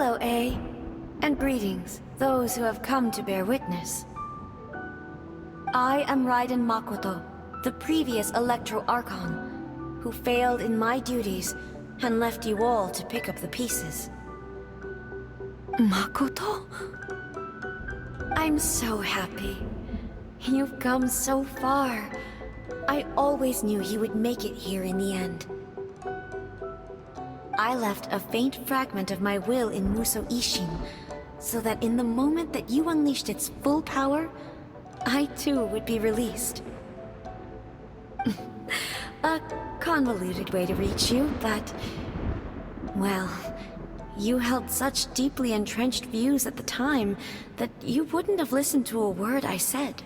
Hello, A. And greetings, those who have come to bear witness. I am Raiden Makoto, the previous Electro Archon, who failed in my duties and left you all to pick up the pieces. Makoto? I'm so happy. You've come so far. I always knew you would make it here in the end. I left a faint fragment of my will in Muso Ishin, so that in the moment that you unleashed its full power, I too would be released. A convoluted way to reach you, but... well, you held such deeply entrenched views at the time that you wouldn't have listened to a word I said.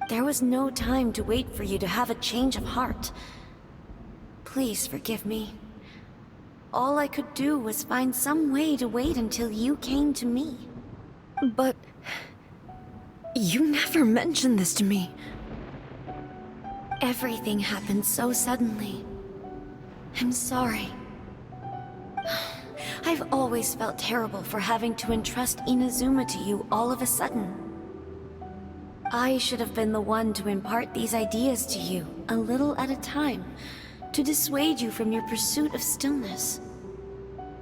There was no time to wait for you to have a change of heart. Please forgive me. All I could do was find some way to wait until you came to me. But... you never mentioned this to me. Everything happened so suddenly. I'm sorry. I've always felt terrible for having to entrust Inazuma to you all of a sudden. I should have been the one to impart these ideas to you, a little at a time, to dissuade you from your pursuit of stillness.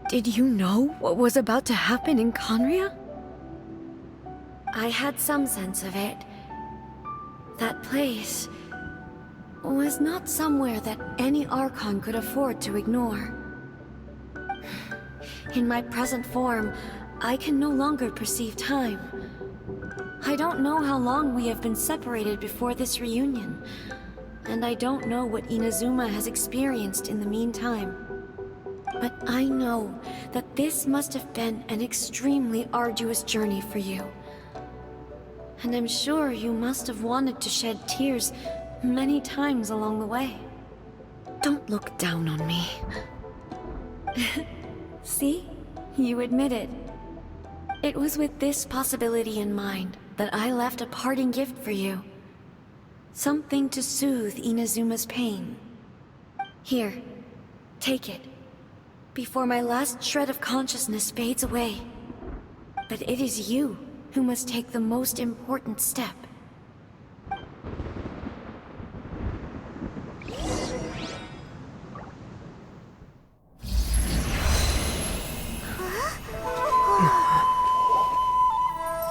Did you know what was about to happen in Conria? I had some sense of it. That place was not somewhere that any Archon could afford to ignore. In my present form, I can no longer perceive time. I don't know how long we have been separated before this reunion, and I don't know what Inazuma has experienced in the meantime. But I know that this must have been an extremely arduous journey for you. And I'm sure you must have wanted to shed tears many times along the way. Don't look down on me. See? You admit it. It was with this possibility in mind that I left a parting gift for you. Something to soothe Inazuma's pain. Here, take it, before my last shred of consciousness fades away. But it is you who must take the most important step.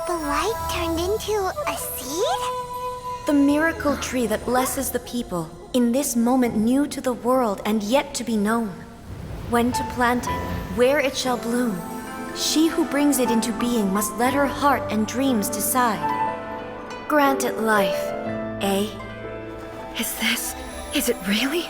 The light turned into a seed? The miracle tree that blesses the people, in this moment new to the world and yet to be known. When to plant it, where it shall bloom. She who brings it into being must let her heart and dreams decide. Grant it life, eh? Is it really?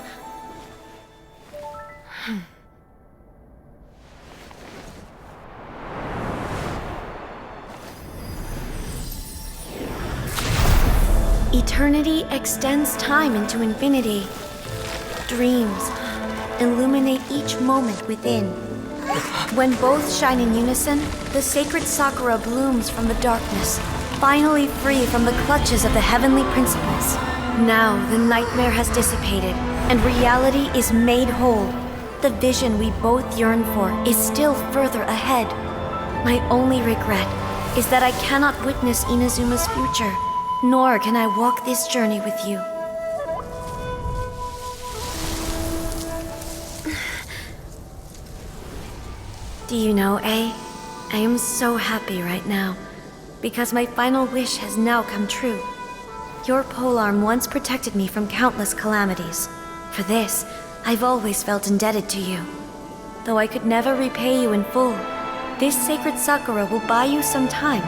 Eternity extends time into infinity. Dreams illuminate each moment within. When both shine in unison, the sacred Sakura blooms from the darkness, finally free from the clutches of the heavenly principles. Now the nightmare has dissipated, and reality is made whole. The vision we both yearn for is still further ahead. My only regret is that I cannot witness Inazuma's future, nor can I walk this journey with you. Do you know, A? I am so happy right now, because my final wish has now come true. Your polearm once protected me from countless calamities. For this, I've always felt indebted to you. Though I could never repay you in full, this sacred Sakura will buy you some time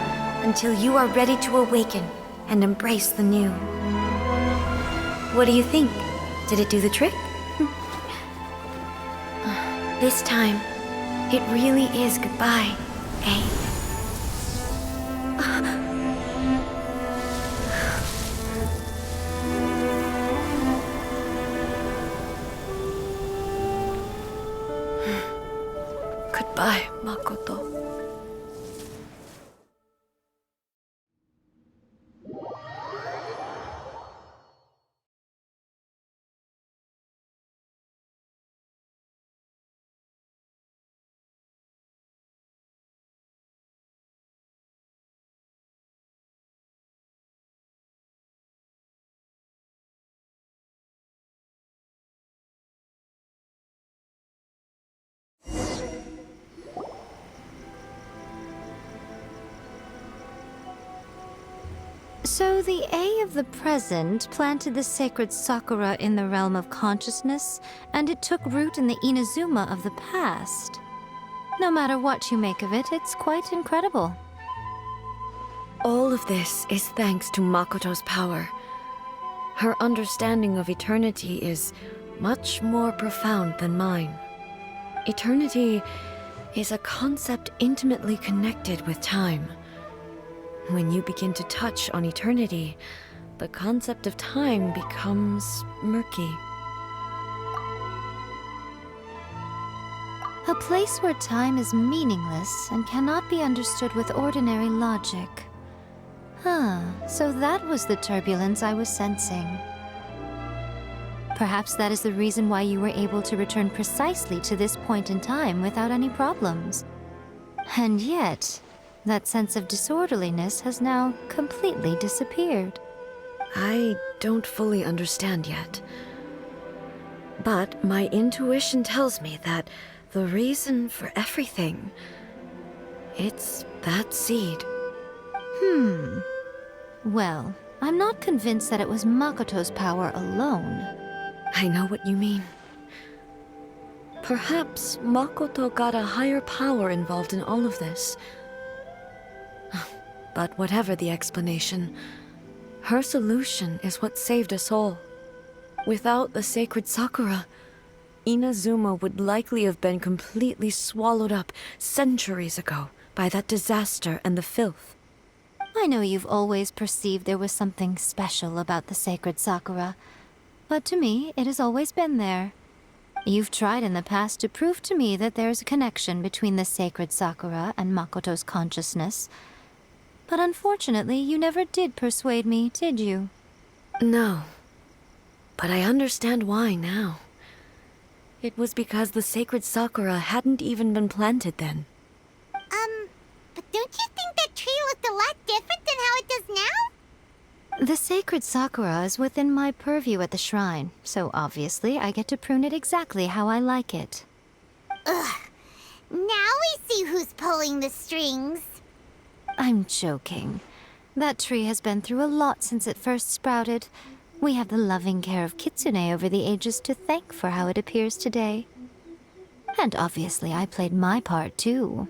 until you are ready to awaken and embrace the new. What do you think? Did it do the trick? This time, it really is goodbye, eh? Goodbye, Makoto. So the A of the present planted the sacred sakura in the realm of consciousness, and it took root in the Inazuma of the past. No matter what you make of it, it's quite incredible. All of this is thanks to Makoto's power. Her understanding of eternity is much more profound than mine. Eternity is a concept intimately connected with time. When you begin to touch on eternity, the concept of time becomes murky. A place where time is meaningless and cannot be understood with ordinary logic. So that was the turbulence I was sensing. Perhaps that is the reason why you were able to return precisely to this point in time without any problems. And yet, that sense of disorderliness has now completely disappeared. I don't fully understand yet. But my intuition tells me that the reason for everything, it's that seed. Well, I'm not convinced that it was Makoto's power alone. I know what you mean. Perhaps Makoto got a higher power involved in all of this. But whatever the explanation, her solution is what saved us all. Without the sacred Sakura, Inazuma would likely have been completely swallowed up centuries ago by that disaster and the filth. I know you've always perceived there was something special about the sacred Sakura, but to me, it has always been there. You've tried in the past to prove to me that there's a connection between the sacred Sakura and Makoto's consciousness, but unfortunately, you never did persuade me, did you? No, but I understand why now. It was because the sacred Sakura hadn't even been planted then. But don't you think that tree looked a lot different than how it does now? The sacred Sakura is within my purview at the shrine, so obviously I get to prune it exactly how I like it. Ugh. Now we see who's pulling the strings. I'm joking. That tree has been through a lot since it first sprouted. We have the loving care of Kitsune over the ages to thank for how it appears today. And obviously I played my part too.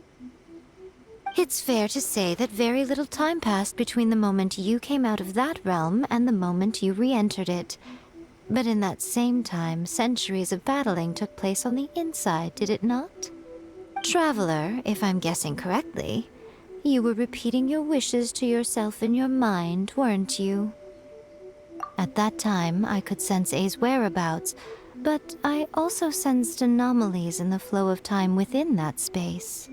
It's fair to say that very little time passed between the moment you came out of that realm and the moment you re-entered it. But in that same time, centuries of battling took place on the inside, did it not? Traveler, if I'm guessing correctly, you were repeating your wishes to yourself in your mind, weren't you? At that time, I could sense A's whereabouts, but I also sensed anomalies in the flow of time within that space.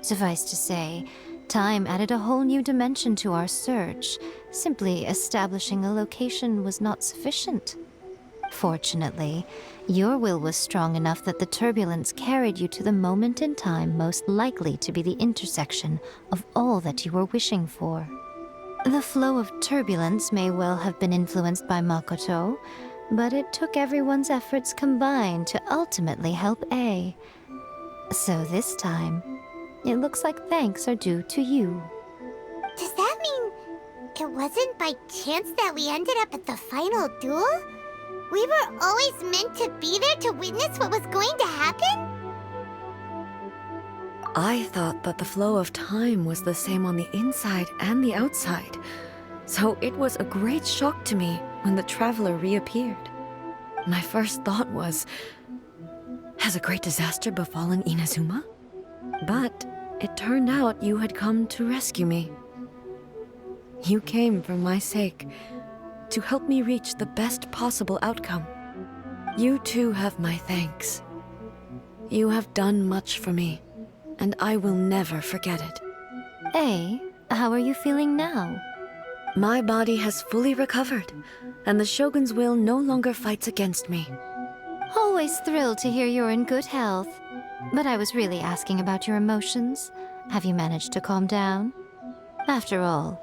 Suffice to say, time added a whole new dimension to our search. Simply establishing a location was not sufficient. Fortunately, your will was strong enough that the turbulence carried you to the moment in time most likely to be the intersection of all that you were wishing for. The flow of turbulence may well have been influenced by Makoto, but it took everyone's efforts combined to ultimately help A. So this time, it looks like thanks are due to you. Does that mean it wasn't by chance that we ended up at the final duel? We were always meant to be there to witness what was going to happen? I thought that the flow of time was the same on the inside and the outside, so it was a great shock to me when the traveler reappeared. My first thought was, has a great disaster befallen Inazuma? But it turned out you had come to rescue me. You came for my sake, to help me reach the best possible outcome. You too have my thanks. You have done much for me, and I will never forget it. A, how are you feeling now? My body has fully recovered, and the Shogun's will no longer fights against me. Always thrilled to hear you're in good health. But I was really asking about your emotions. Have you managed to calm down? After all,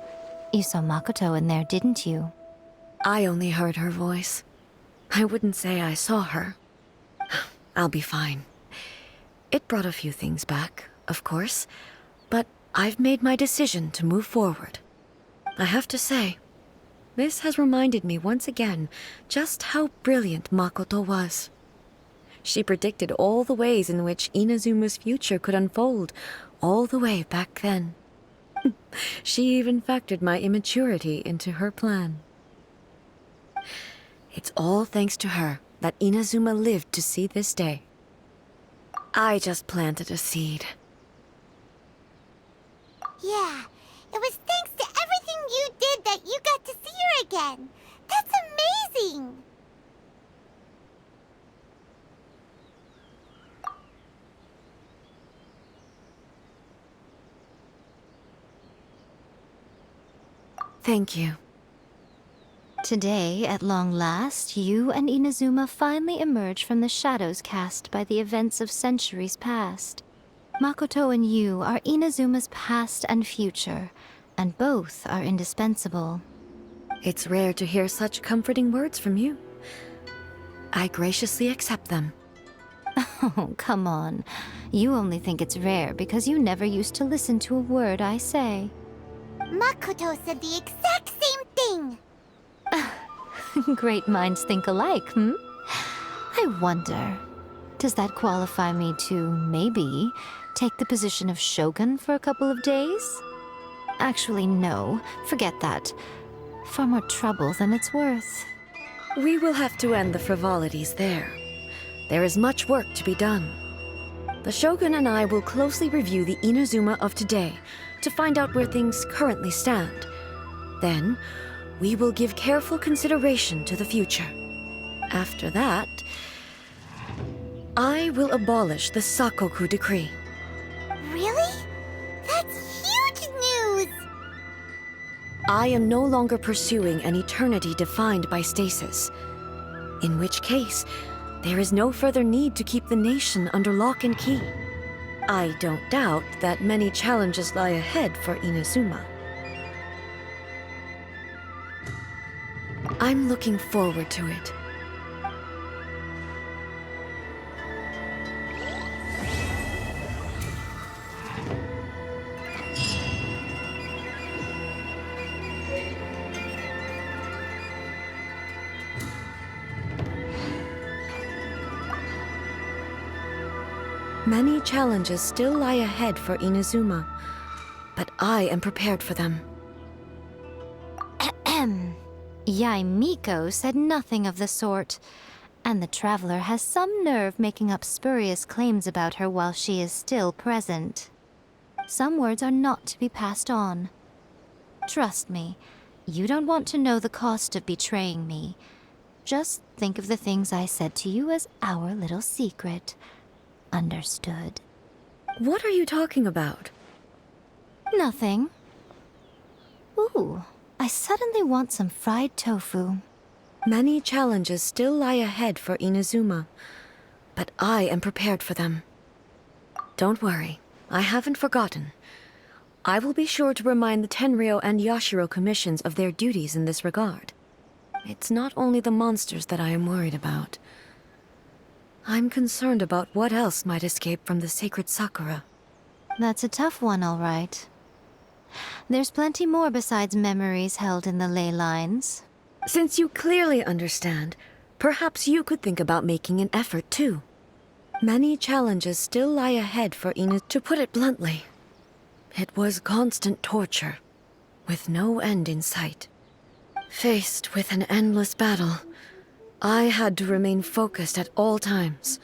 you saw Makoto in there, didn't you? I only heard her voice. I wouldn't say I saw her. I'll be fine. It brought a few things back, of course, but I've made my decision to move forward. I have to say, this has reminded me once again just how brilliant Makoto was. She predicted all the ways in which Inazuma's future could unfold, all the way back then. She even factored my immaturity into her plan. It's all thanks to her that Inazuma lived to see this day. I just planted a seed. Yeah, it was thanks to everything you did that you got to see her again. That's amazing! Thank you. Today, at long last, you and Inazuma finally emerge from the shadows cast by the events of centuries past. Makoto and you are Inazuma's past and future, and both are indispensable. It's rare to hear such comforting words from you. I graciously accept them. Oh, come on. You only think it's rare because you never used to listen to a word I say. Makoto said the exact same thing! Great minds think alike, hmm? I wonder, does that qualify me to, maybe, take the position of Shogun for a couple of days? Actually, no. Forget that. Far more trouble than it's worth. We will have to end the frivolities there. There is much work to be done. The Shogun and I will closely review the Inazuma of today to find out where things currently stand. Then, we will give careful consideration to the future. After that, I will abolish the Sakoku decree. Really? That's huge news! I am no longer pursuing an eternity defined by stasis. In which case, there is no further need to keep the nation under lock and key. I don't doubt that many challenges lie ahead for Inazuma. I'm looking forward to it. Many challenges still lie ahead for Inazuma, but I am prepared for them. Yai Miko said nothing of the sort, and the traveler has some nerve making up spurious claims about her while she is still present. Some words are not to be passed on. Trust me, you don't want to know the cost of betraying me. Just think of the things I said to you as our little secret. Understood? What are you talking about? Nothing. Ooh, I suddenly want some fried tofu. Many challenges still lie ahead for Inazuma, but I am prepared for them. Don't worry, I haven't forgotten. I will be sure to remind the Tenryou and Yashiro commissions of their duties in this regard. It's not only the monsters that I am worried about. I'm concerned about what else might escape from the sacred Sakura. That's a tough one, all right. There's plenty more besides memories held in the ley lines. Since you clearly understand, perhaps you could think about making an effort too. Many challenges still lie ahead for Ina. To put it bluntly, it was constant torture, with no end in sight. Faced with an endless battle, I had to remain focused at all times.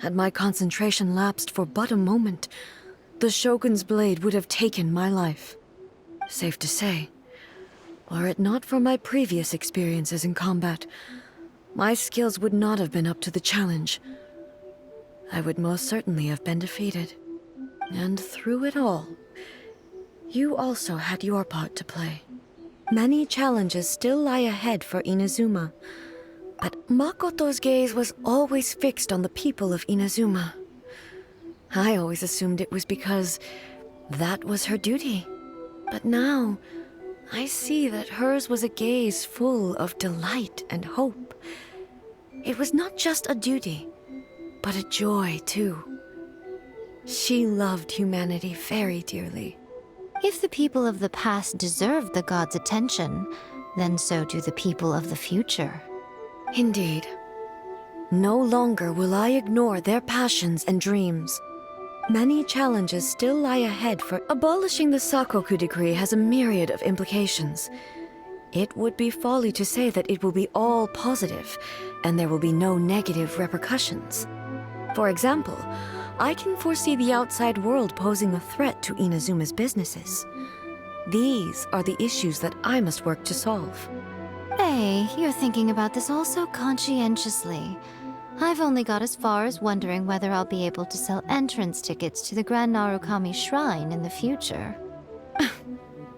Had my concentration lapsed for but a moment, the Shogun's blade would have taken my life. Safe to say, were it not for my previous experiences in combat, my skills would not have been up to the challenge. I would most certainly have been defeated. And through it all, you also had your part to play. Many challenges still lie ahead for Inazuma, but Makoto's gaze was always fixed on the people of Inazuma. I always assumed it was because that was her duty. But now, I see that hers was a gaze full of delight and hope. It was not just a duty, but a joy too. She loved humanity very dearly. If the people of the past deserve the gods' attention, then so do the people of the future. Indeed. No longer will I ignore their passions and dreams. Many challenges still lie ahead for abolishing the Sakoku decree has a myriad of implications. It would be folly to say that it will be all positive, and there will be no negative repercussions. For example, I can foresee the outside world posing a threat to Inazuma's businesses. These are the issues that I must work to solve. Hey, you're thinking about this all so conscientiously. I've only got as far as wondering whether I'll be able to sell entrance tickets to the Grand Narukami Shrine in the future.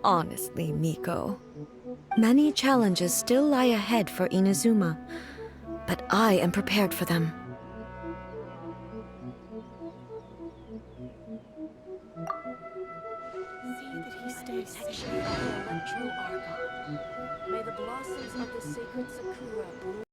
Honestly, Miko, many challenges still lie ahead for Inazuma, but I am prepared for them. See that he stays safe from the Electro Argon. May the blossoms of the sacred Sakura bloom.